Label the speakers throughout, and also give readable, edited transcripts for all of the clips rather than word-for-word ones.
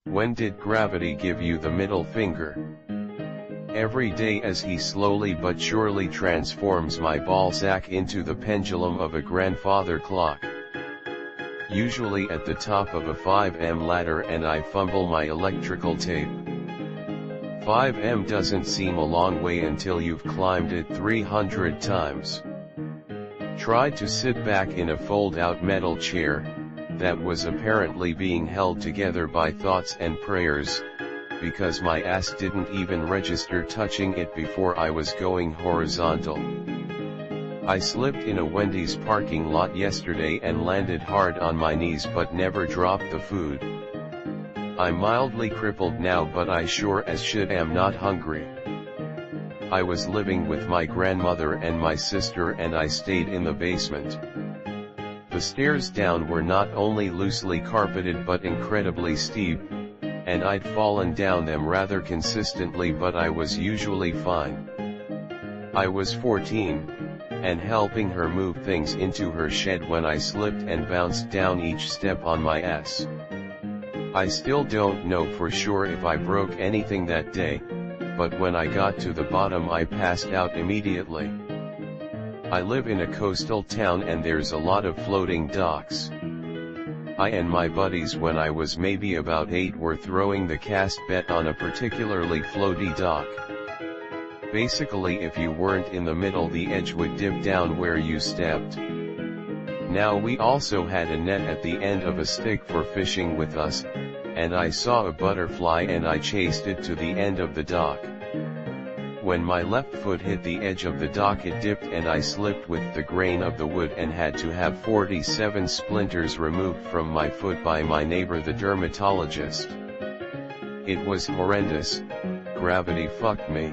Speaker 1: When did gravity give you the middle finger? Every day, as he slowly but surely transforms my ballsack into the pendulum of a grandfather clock. Usually at the top of a 5M ladder, and I fumble my electrical tape. 5M doesn't seem a long way until you've climbed it 300 times. Tried to sit back in a fold-out metal chair, that was apparently being held together by thoughts and prayers, because my ass didn't even register touching it before I was going horizontal. I slipped in a Wendy's parking lot yesterday and landed hard on my knees but never dropped the food. I'm mildly crippled now, but I sure as shit am not hungry. I was living with my grandmother and my sister, and I stayed in the basement. The stairs down were not only loosely carpeted but incredibly steep, and I'd fallen down them rather consistently, but I was usually fine. I was 14, and helping her move things into her shed when I slipped and bounced down each step on my ass. I still don't know for sure if I broke anything that day, but when I got to the bottom I passed out immediately. I live in a coastal town and there's a lot of floating docks. I and my buddies, when I was maybe about 8, were throwing the cast bet on a particularly floaty dock. Basically, if you weren't in the middle, the edge would dip down where you stepped. Now we also had a net at the end of a stick for fishing with us, and I saw a butterfly and I chased it to the end of the dock. When my left foot hit the edge of the dock, it dipped and I slipped with the grain of the wood and had to have 47 splinters removed from my foot by my neighbor the dermatologist. It was horrendous. Gravity fucked me.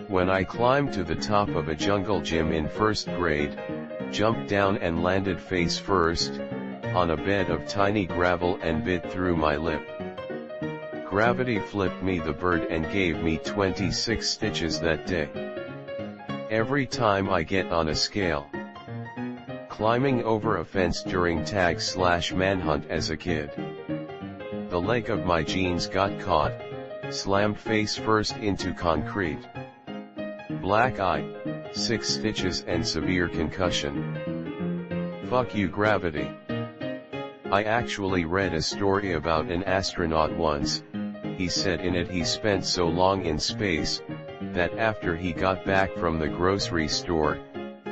Speaker 1: When I climbed to the top of a jungle gym in 1st grade, jumped down and landed face first, on a bed of tiny gravel and bit through my lip. Gravity flipped me the bird and gave me 26 stitches that day. Every time I get on a scale. Climbing over a fence during tag/manhunt as a kid. The leg of my jeans got caught, slammed face first into concrete. Black eye, 6 stitches and severe concussion. Fuck you, gravity. I actually read a story about an astronaut once. He said in it he spent so long in space, that after he got back from the grocery store,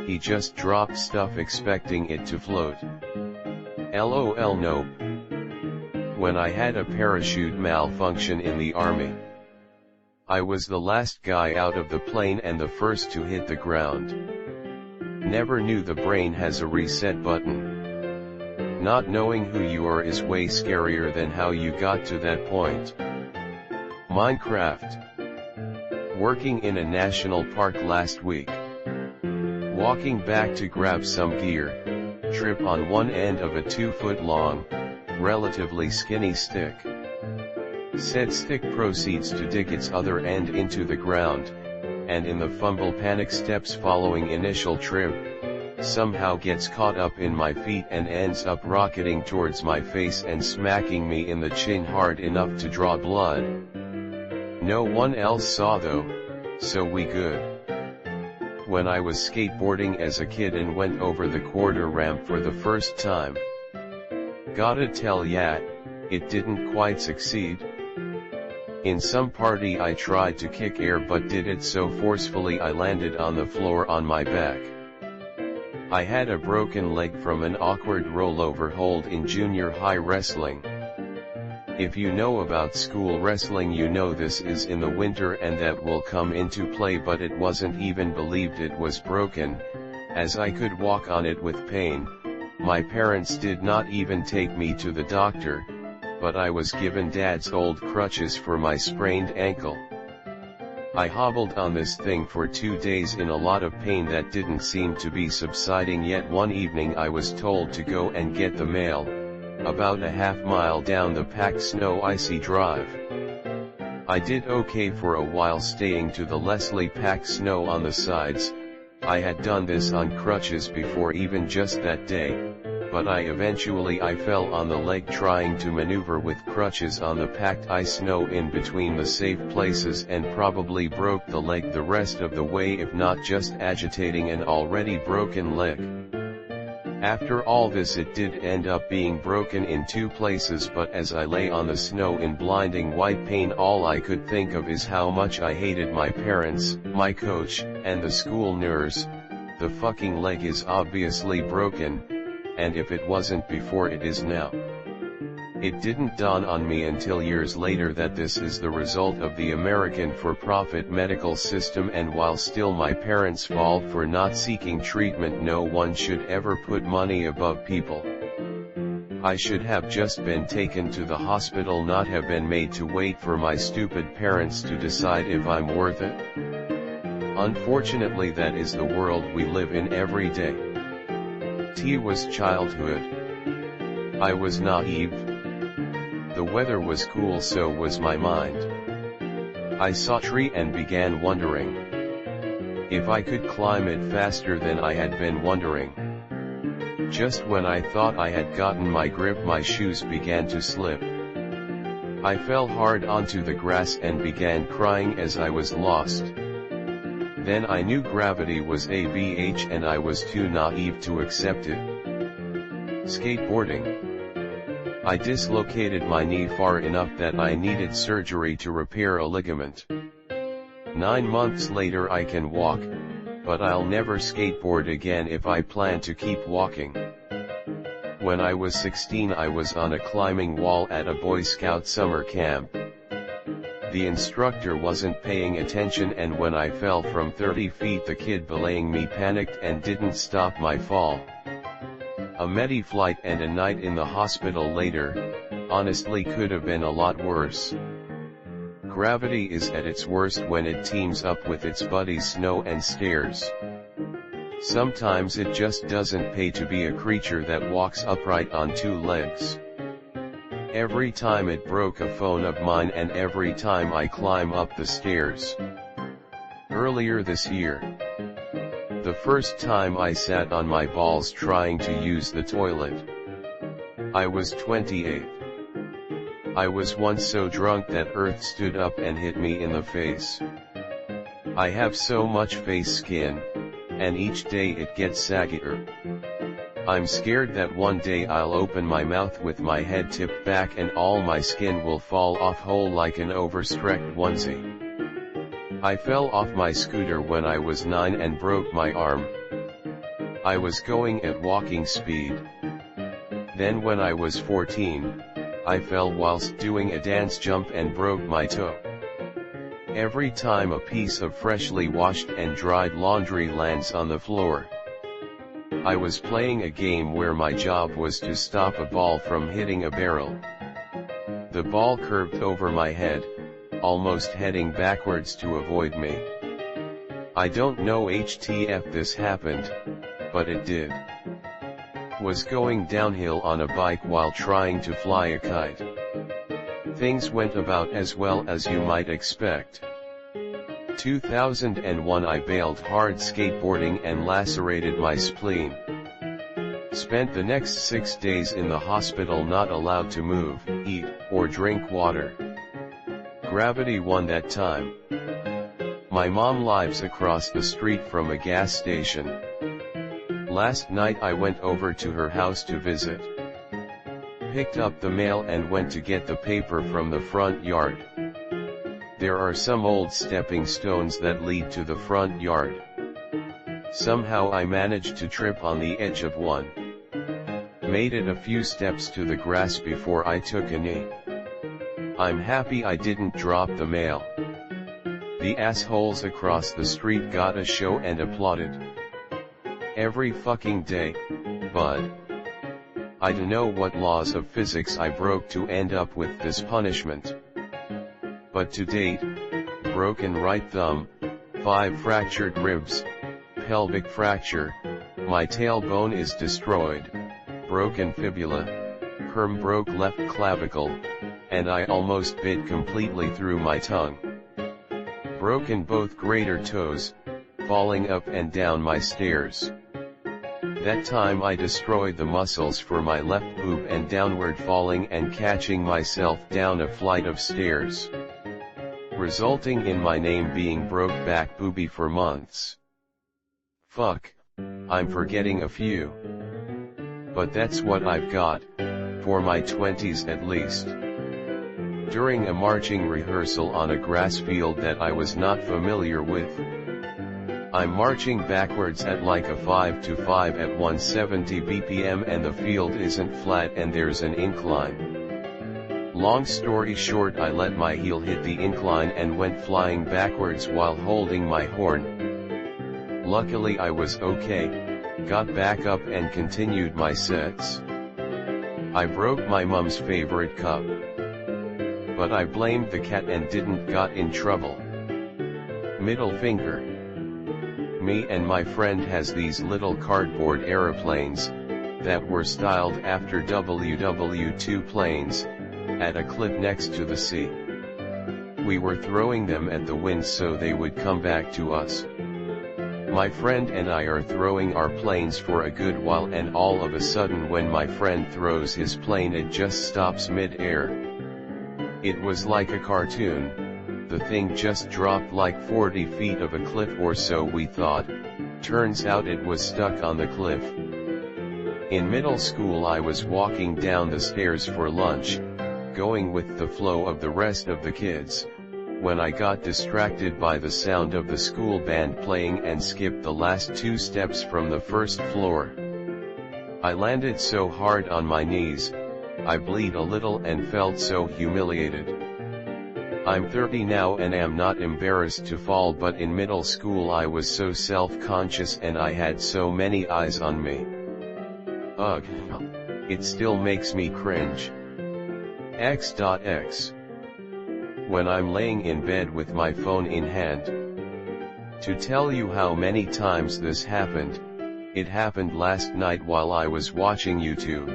Speaker 1: he just dropped stuff expecting it to float. LOL, no. When I had a parachute malfunction in the army, I was the last guy out of the plane and the first to hit the ground. Never knew the brain has a reset button. Not knowing who you are is way scarier than how you got to that point. Minecraft. Working in a national park last week. Walking back to grab some gear, trip on one end of a 2-foot-long, relatively skinny stick. Said stick proceeds to dig its other end into the ground, and in the fumble panic steps following initial trip, somehow gets caught up in my feet and ends up rocketing towards my face and smacking me in the chin hard enough to draw blood. No one else saw though, so we good. When I was skateboarding as a kid and went over the quarter ramp for the first time, gotta tell ya, it didn't quite succeed. In some party I tried to kick air but did it so forcefully I landed on the floor on my back. I had a broken leg from an awkward rollover hold in junior high wrestling. If you know about school wrestling, you know this is in the winter and that will come into play, but it wasn't even believed it was broken, as I could walk on it with pain. My parents did not even take me to the doctor, but I was given Dad's old crutches for my sprained ankle. I hobbled on this thing for 2 days in a lot of pain that didn't seem to be subsiding, yet one evening I was told to go and get the mail, about a half-mile down the packed snow icy drive. I did okay for a while, staying to the lessly packed snow on the sides. I had done this on crutches before even just that day, but I fell on the leg trying to maneuver with crutches on the packed ice snow in between the safe places, and probably broke the leg the rest of the way, if not just agitating an already broken leg. After all this, it did end up being broken in 2 places, but as I lay on the snow in blinding white pain, all I could think of is how much I hated my parents, my coach, and the school nurse. The fucking leg is obviously broken, and if it wasn't before, it is now. It didn't dawn on me until years later that this is the result of the American for-profit medical system, and while still my parents' fault for not seeking treatment, no one should ever put money above people. I should have just been taken to the hospital, not have been made to wait for my stupid parents to decide if I'm worth it. Unfortunately, that is the world we live in every day. T was childhood. I was naive. The weather was cool, so was my mind. I saw a tree and began wondering if I could climb it faster than I had been wondering. Just when I thought I had gotten my grip, my shoes began to slip. I fell hard onto the grass and began crying as I was lost. Then I knew gravity was a bitch, and I was too naive to accept it. Skateboarding. I dislocated my knee far enough that I needed surgery to repair a ligament. 9 months later I can walk, but I'll never skateboard again if I plan to keep walking. When I was 16, I was on a climbing wall at a Boy Scout summer camp. The instructor wasn't paying attention, and when I fell from 30 feet, the kid belaying me panicked and didn't stop my fall. A medi-flight and a night in the hospital later, honestly could have been a lot worse. Gravity is at its worst when it teams up with its buddies snow and stairs. Sometimes it just doesn't pay to be a creature that walks upright on 2 legs. Every time it broke a phone of mine, and every time I climb up the stairs. Earlier this year, the first time I sat on my balls trying to use the toilet. I was 28. I was once so drunk that earth stood up and hit me in the face. I have so much face skin, and each day it gets saggier. I'm scared that one day I'll open my mouth with my head tipped back and all my skin will fall off whole like an overstretched onesie. I fell off my scooter when I was 9 and broke my arm. I was going at walking speed. Then when I was 14, I fell whilst doing a dance jump and broke my toe. Every time a piece of freshly washed and dried laundry lands on the floor. I was playing a game where my job was to stop a ball from hitting a barrel. The ball curved over my head, almost heading backwards to avoid me. I don't know HTF this happened, but it did. Was going downhill on a bike while trying to fly a kite. Things went about as well as you might expect. 2001 I bailed hard skateboarding and lacerated my spleen. Spent the next 6 days in the hospital, not allowed to move, eat, or drink water. Gravity won that time. My mom lives across the street from a gas station. Last night I went over to her house to visit. Picked up the mail and went to get the paper from the front yard. There are some old stepping stones that lead to the front yard. Somehow I managed to trip on the edge of one. Made it a few steps to the grass before I took a knee. I'm happy I didn't drop the mail. The assholes across the street got a show and applauded. Every fucking day, bud. I dunno what laws of physics I broke to end up with this punishment. But to date, broken right thumb, 5 fractured ribs, pelvic fracture, my tailbone is destroyed, broken fibula, perm broke left clavicle, and I almost bit completely through my tongue. Broken both greater toes, falling up and down my stairs. That time I destroyed the muscles for my left boob and downward falling and catching myself down a flight of stairs, resulting in my name being broke back booby for months. Fuck, I'm forgetting a few. But that's what I've got, for my 20s at least. During a marching rehearsal on a grass field that I was not familiar with, I'm marching backwards at like a 5 to 5 at 170 BPM and the field isn't flat and there's an incline. Long story short, I let my heel hit the incline and went flying backwards while holding my horn. Luckily I was okay, got back up and continued my sets. I broke my mum's favorite cup, but I blamed the cat and didn't got in trouble. Middle finger. Me and my friend has these little cardboard aeroplanes, that were styled after WW2 planes, at a cliff next to the sea. We were throwing them at the wind so they would come back to us. My friend and I are throwing our planes for a good while and all of a sudden when my friend throws his plane it just stops mid-air. It was like a cartoon. The thing just dropped like 40 feet of a cliff or so we thought, turns out it was stuck on the cliff. In middle school I was walking down the stairs for lunch, going with the flow of the rest of the kids, when I got distracted by the sound of the school band playing and skipped the last 2 steps from the first floor. I landed so hard on my knees, I bleed a little and felt so humiliated. I'm 30 now and am not embarrassed to fall, but in middle school I was so self-conscious and I had so many eyes on me. Ugh. It still makes me cringe. X.X. When I'm laying in bed with my phone in hand. To tell you how many times this happened, it happened last night while I was watching YouTube.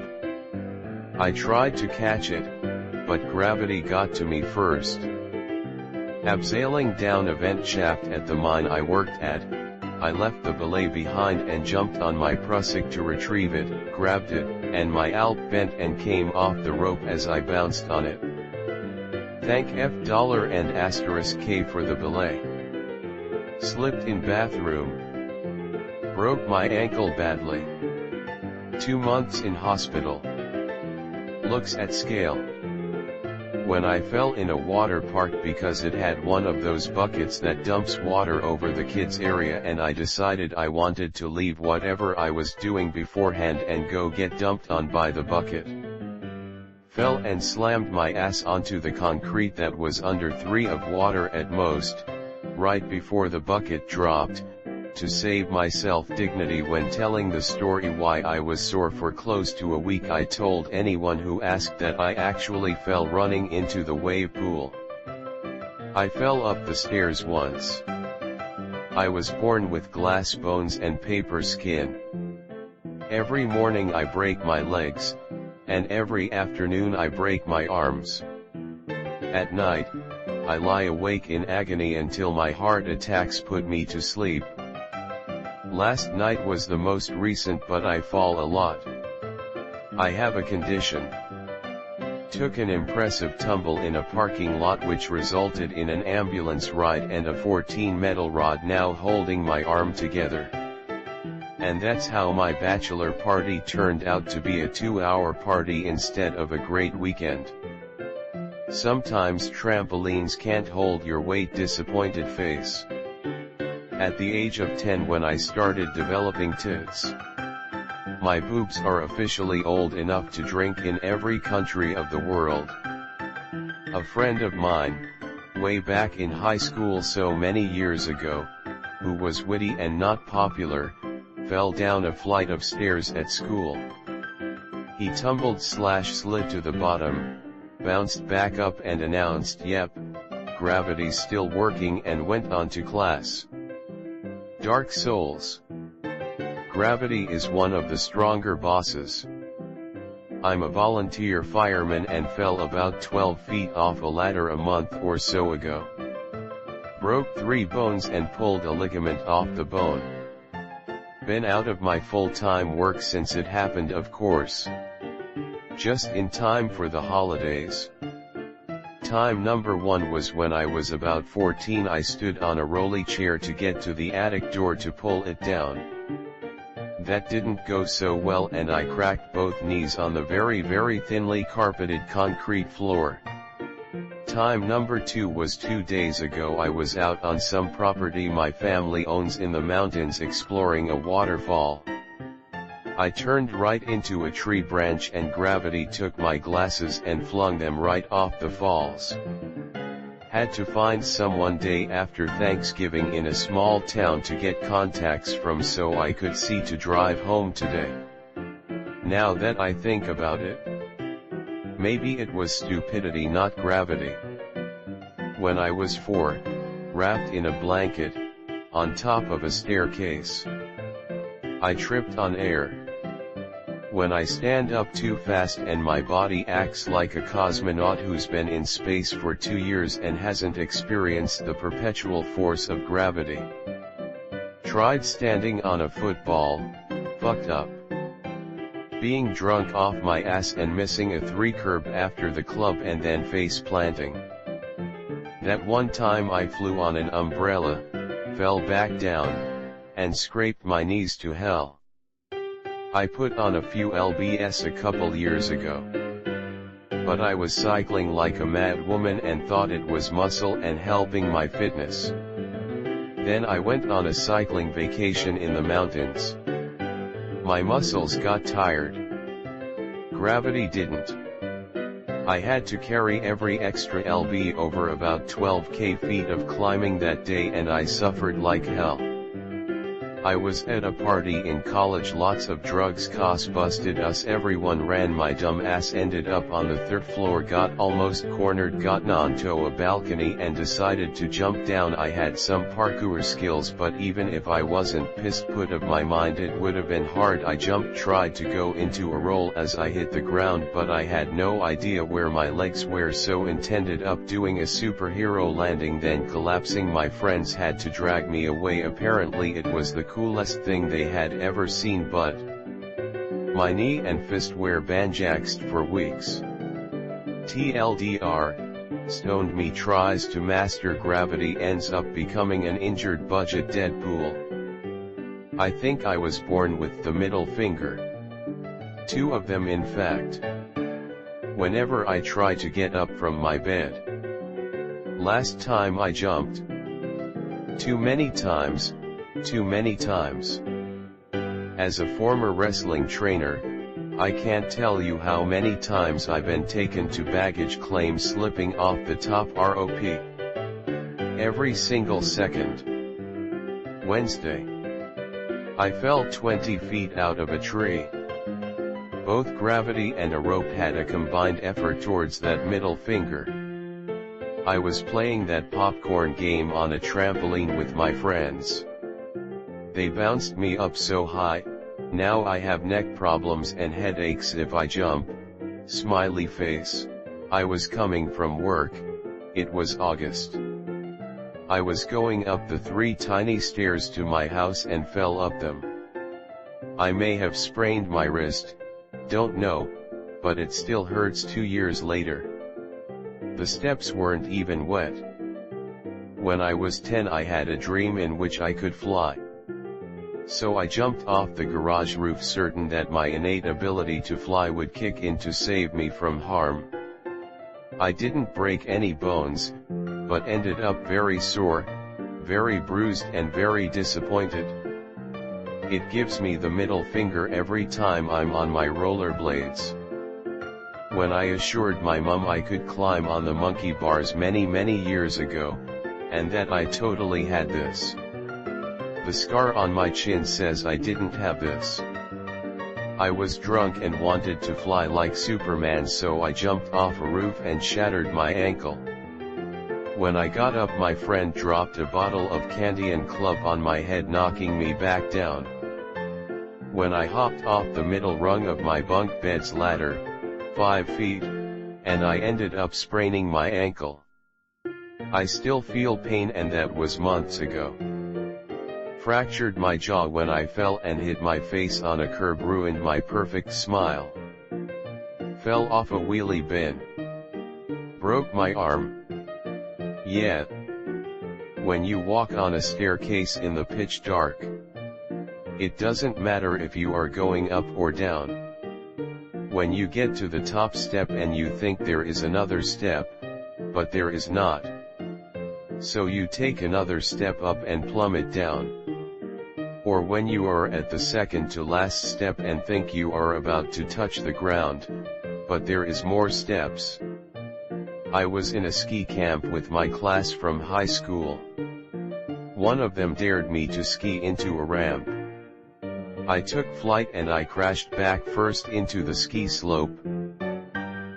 Speaker 1: I tried to catch it, but gravity got to me first. Abseiling down a vent shaft at the mine I worked at, I left the belay behind and jumped on my prusik to retrieve it, grabbed it, and my alp bent and came off the rope as I bounced on it. Thank $$ and *K for the belay. Slipped in bathroom. Broke my ankle badly. 2 months in hospital. Looks at scale. When I fell in a water park because it had one of those buckets that dumps water over the kids area and I decided I wanted to leave whatever I was doing beforehand and go get dumped on by the bucket. Fell and slammed my ass onto the concrete that was under 3 of water at most, right before the bucket dropped. To save myself dignity when telling the story why I was sore for close to a week, I told anyone who asked that I actually fell running into the wave pool. I fell up the stairs once. I was born with glass bones and paper skin. Every morning I break my legs, and every afternoon I break my arms. At night, I lie awake in agony until my heart attacks put me to sleep. Last night was the most recent, but I fall a lot. I have a condition. Took an impressive tumble in a parking lot which resulted in an ambulance ride and a 14 metal rod now holding my arm together. And that's how my bachelor party turned out to be a 2-hour party instead of a great weekend. Sometimes trampolines can't hold your weight, disappointed face. At the age of 10 when I started developing tits. My boobs are officially old enough to drink in every country of the world. A friend of mine, way back in high school so many years ago, who was witty and not popular, fell down a flight of stairs at school. He tumbled/slid to the bottom, bounced back up and announced, "Yep, gravity's still working," and went on to class. Dark souls. Gravity is one of the stronger bosses. I'm a volunteer fireman and fell about 12 feet off a ladder a month or so ago. Broke 3 bones and pulled a ligament off the bone. Been out of my full-time work since it happened, of course. Just in time for the holidays. Time number 1 was when I was about 14. I stood on a rolly chair to get to the attic door to pull it down. That didn't go so well and I cracked both knees on the very thinly carpeted concrete floor. Time number 2 was 2 days ago. I was out on some property my family owns in the mountains exploring a waterfall. I turned right into a tree branch and gravity took my glasses and flung them right off the falls. Had to find someone day after Thanksgiving in a small town to get contacts from so I could see to drive home today. Now that I think about it, maybe it was stupidity, not gravity. When I was 4, wrapped in a blanket, on top of a staircase, I tripped on air. When I stand up too fast and my body acts like a cosmonaut who's been in space for 2 years and hasn't experienced the perpetual force of gravity. Tried standing on a football, fucked up. Being drunk off my ass and missing a 3 curb after the club and then face planting. That one time I flew on an umbrella, fell back down, and scraped my knees to hell. I put on a few lbs a couple years ago. But I was cycling like a mad woman and thought it was muscle and helping my fitness. Then I went on a cycling vacation in the mountains. My muscles got tired. Gravity didn't. I had to carry every extra lb over about 12k feet of climbing that day and I suffered like hell. I was at a party in college, lots of drugs cost busted us, everyone ran, my dumb ass ended up on the 3rd floor, got almost cornered, gotten onto a balcony and decided to jump down. I had some parkour skills but even if I wasn't pissed put of my mind it would have been hard. I jumped, tried to go into a roll as I hit the ground but I had no idea where my legs were so ended up doing a superhero landing then collapsing. My friends had to drag me away, apparently it was the coolest thing they had ever seen but my knee and fist were banjaxed for weeks. TLDR, stoned me tries to master gravity ends up becoming an injured budget Deadpool. I think I was born with the middle finger. 2 of them in fact. Whenever I try to get up from my bed. Last time I jumped. Too many times. As a former wrestling trainer, I can't tell you how many times I've been taken to baggage claim slipping off the top rope. Every single second. Wednesday. I fell 20 feet out of a tree. Both gravity and a rope had a combined effort towards that middle finger. I was playing that popcorn game on a trampoline with my friends. They bounced me up so high, now I have neck problems and headaches if I jump. Smiley face. I was coming from work, it was August. I was going up the 3 tiny stairs to my house and fell up them. I may have sprained my wrist, don't know, but it still hurts 2 years later. The steps weren't even wet. When I was 10 I had a dream in which I could fly. So I jumped off the garage roof certain that my innate ability to fly would kick in to save me from harm. I didn't break any bones, but ended up very sore, very bruised and very disappointed. It gives me the middle finger every time I'm on my rollerblades. When I assured my mum I could climb on the monkey bars many years ago, and that I totally had this. The scar on my chin says I didn't have this. I was drunk and wanted to fly like Superman so I jumped off a roof and shattered my ankle. When I got up my friend dropped a bottle of candy and club on my head knocking me back down. When I hopped off the middle rung of my bunk bed's ladder, 5 feet, and I ended up spraining my ankle. I still feel pain and that was months ago. Fractured my jaw when I fell and hit my face on a curb, ruined my perfect smile. Fell off a wheelie bin. Broke my arm. Yeah. When you walk on a staircase in the pitch dark, it doesn't matter if you are going up or down. When you get to the top step and you think there is another step, but there is not. So you take another step up and plummet down. Or when you are at the second to last step and think you are about to touch the ground, but there is more steps. I was in a ski camp with my class from high school. One of them dared me to ski into a ramp. I took flight and I crashed back first into the ski slope.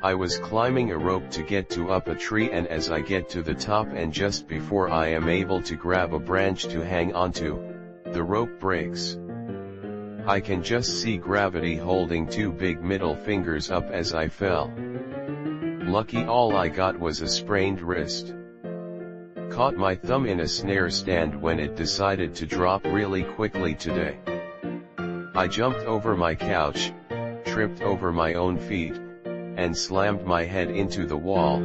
Speaker 1: I was climbing a rope to get to up a tree, and as I get to the top and just before I am able to grab a branch to hang onto, the rope breaks. I can just see gravity holding two big middle fingers up as I fell. Lucky all I got was a sprained wrist. Caught my thumb in a snare stand when it decided to drop really quickly today. I jumped over my couch, tripped over my own feet, and slammed my head into the wall.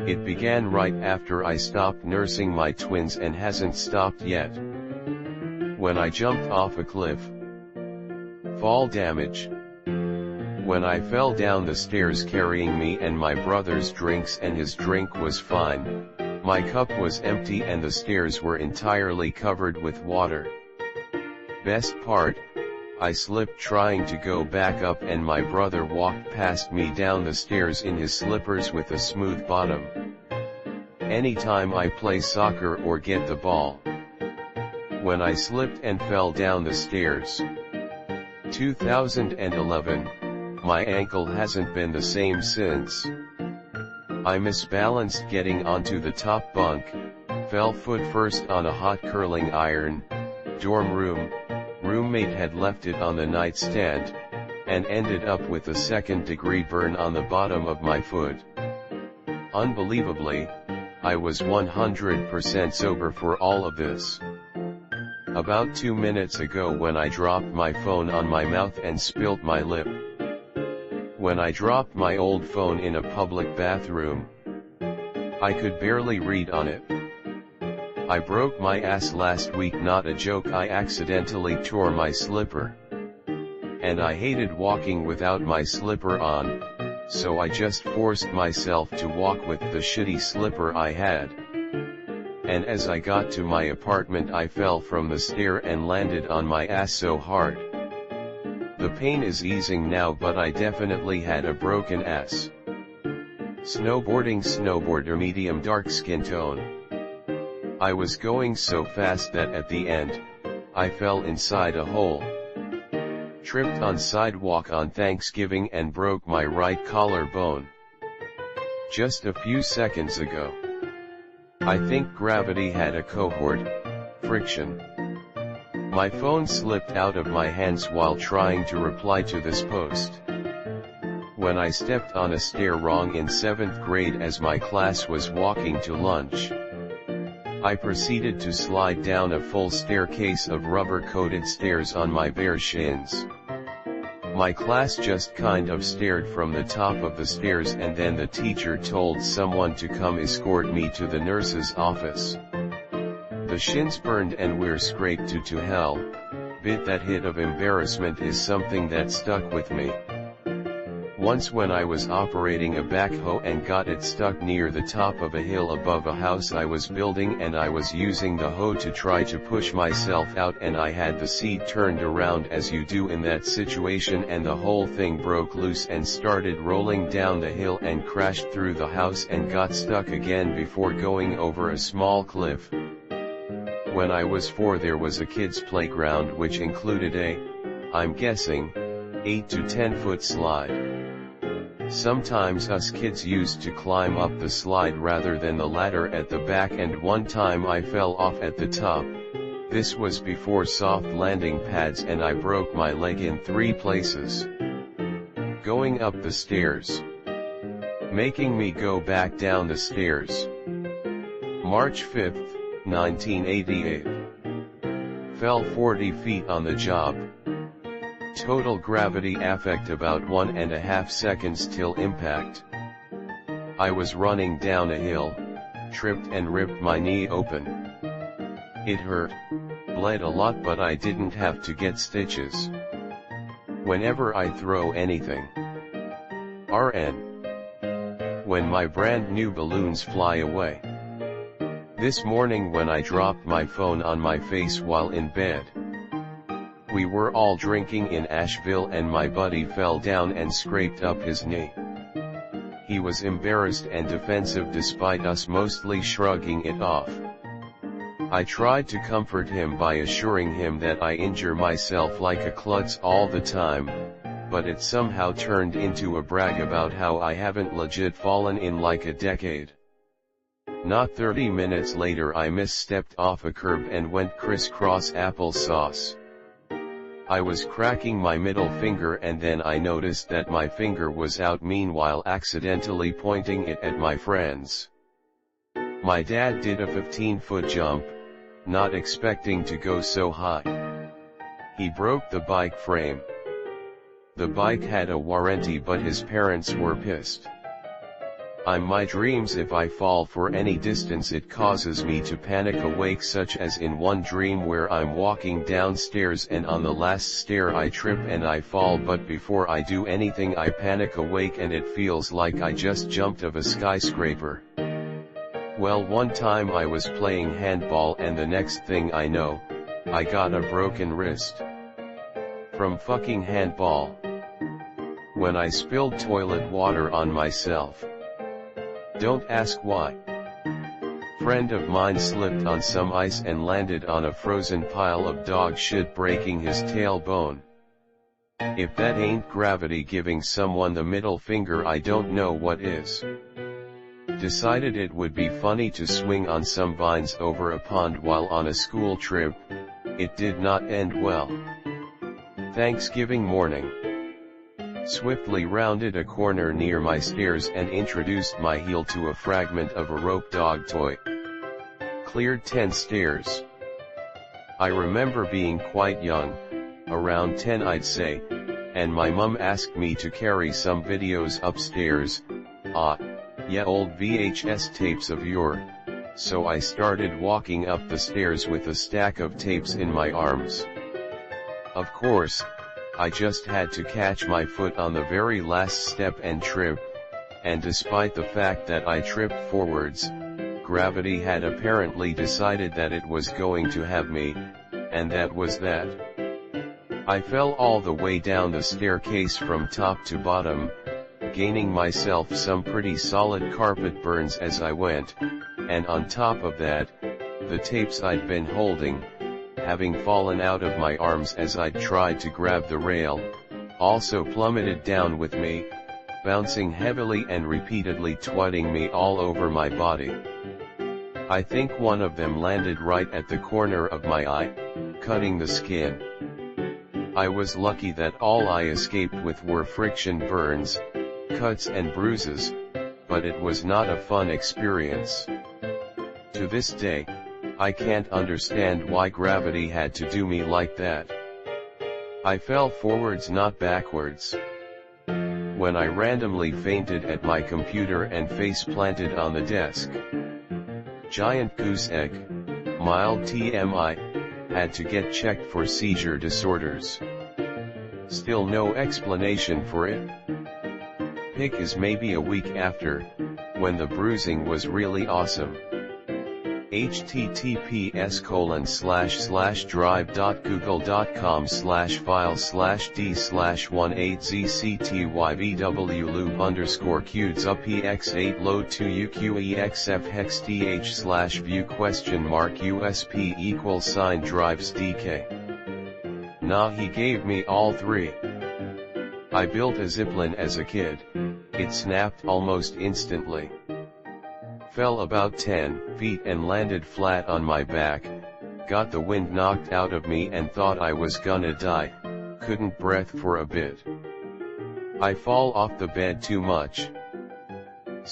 Speaker 1: It began right after I stopped nursing my twins and hasn't stopped yet. When I jumped off a cliff. Fall damage. When I fell down the stairs carrying me and my brother's drinks, and his drink was fine, my cup was empty and the stairs were entirely covered with water. Best part, I slipped trying to go back up and my brother walked past me down the stairs in his slippers with a smooth bottom. Anytime I play soccer or get the ball. When I slipped and fell down the stairs. 2011, my ankle hasn't been the same since. I misbalanced getting onto the top bunk, fell foot first on a hot curling iron, dorm room, roommate had left it on the nightstand, and ended up with a second-degree burn on the bottom of my foot. Unbelievably, I was 100% sober for all of this. About 2 minutes ago when I dropped my phone on my mouth and spilt my lip. When I dropped my old phone in a public bathroom, I could barely read on it. I broke my ass last week, not a joke. I accidentally tore my slipper. And I hated walking without my slipper on, so I just forced myself to walk with the shitty slipper I had. And as I got to my apartment I fell from the stair and landed on my ass so hard. The pain is easing now, but I definitely had a broken ass. Snowboarder, medium dark skin tone. I was going so fast that at the end, I fell inside a hole. Tripped on sidewalk on Thanksgiving and broke my right collarbone. Just a few seconds ago. I think gravity had a cohort, friction. My phone slipped out of my hands while trying to reply to this post. When I stepped on a stair wrong in 7th grade as my class was walking to lunch. I proceeded to slide down a full staircase of rubber-coated stairs on my bare shins. My class just kind of stared from the top of the stairs, and then the teacher told someone to come escort me to the nurse's office. The shins burned and we're scraped to hell. That hit of embarrassment is something that stuck with me. Once when I was operating a backhoe and got it stuck near the top of a hill above a house I was building, and I was using the hoe to try to push myself out, and I had the seat turned around as you do in that situation, and the whole thing broke loose and started rolling down the hill and crashed through the house and got stuck again before going over a small cliff. When I was 4 there was a kids' playground which included I'm guessing, 8 to 10 foot slide. Sometimes us kids used to climb up the slide rather than the ladder at the back, and one time I fell off at the top. This was before soft landing pads and I broke my leg in 3 places. Going up the stairs. Making me go back down the stairs. March 5, 1988. Fell 40 feet on the job. Total gravity effect about 1.5 seconds till impact. I was running down a hill, tripped and ripped my knee open. It hurt, bled a lot, but I didn't have to get stitches. Whenever I throw anything. RN. When my brand new balloons fly away. This morning when I dropped my phone on my face while in bed. We were all drinking in Asheville and my buddy fell down and scraped up his knee. He was embarrassed and defensive despite us mostly shrugging it off. I tried to comfort him by assuring him that I injure myself like a klutz all the time, but it somehow turned into a brag about how I haven't legit fallen in like a decade. Not 30 minutes later I misstepped off a curb and went crisscross applesauce. I was cracking my middle finger and then I noticed that my finger was out, meanwhile accidentally pointing it at my friends. My dad did a 15-foot jump, not expecting to go so high. He broke the bike frame. The bike had a warranty but his parents were pissed. I'm my dreams. If I fall for any distance it causes me to panic awake, such as in one dream where I'm walking downstairs and on the last stair I trip and I fall, but before I do anything I panic awake and it feels like I just jumped off a skyscraper. Well, one time I was playing handball and the next thing I know, I got a broken wrist. From fucking handball. When I spilled toilet water on myself. Don't ask why. Friend of mine slipped on some ice and landed on a frozen pile of dog shit, breaking his tailbone. If that ain't gravity giving someone the middle finger, I don't know what is. Decided it would be funny to swing on some vines over a pond while on a school trip. It did not end well. Thanksgiving morning. Swiftly rounded a corner near my stairs and introduced my heel to a fragment of a rope dog toy. Cleared 10 stairs. I remember being quite young, around 10 I'd say, and my mum asked me to carry some videos upstairs. Yeah, old VHS tapes of yore. So I started walking up the stairs with a stack of tapes in my arms. Of course, I just had to catch my foot on the very last step and trip, and despite the fact that I tripped forwards, gravity had apparently decided that it was going to have me, and that was that. I fell all the way down the staircase from top to bottom, gaining myself some pretty solid carpet burns as I went, and on top of that, the tapes I'd been holding, having fallen out of my arms as I'd tried to grab the rail, also plummeted down with me, bouncing heavily and repeatedly twatting me all over my body. I think one of them landed right at the corner of my eye, cutting the skin. I was lucky that all I escaped with were friction burns, cuts and bruises, but it was not a fun experience. To this day, I can't understand why gravity had to do me like that. I fell forwards, not backwards. When I randomly fainted at my computer and face planted on the desk. Giant goose egg, mild TMI, had to get checked for seizure disorders. Still no explanation for it. Pick is maybe a week after, when the bruising was really awesome.
Speaker 2: https://drive.google.com/file/d/180ctyvwloop_qds up px8load2uqexf hex th/view $usp $drives dk. Nah, he gave me all three. I built a zipline as a kid. It snapped almost instantly. Fell about 10 feet and landed flat on my back, got the wind knocked out of me and thought I was gonna die, couldn't breathe for a bit. I fall off the bed too much.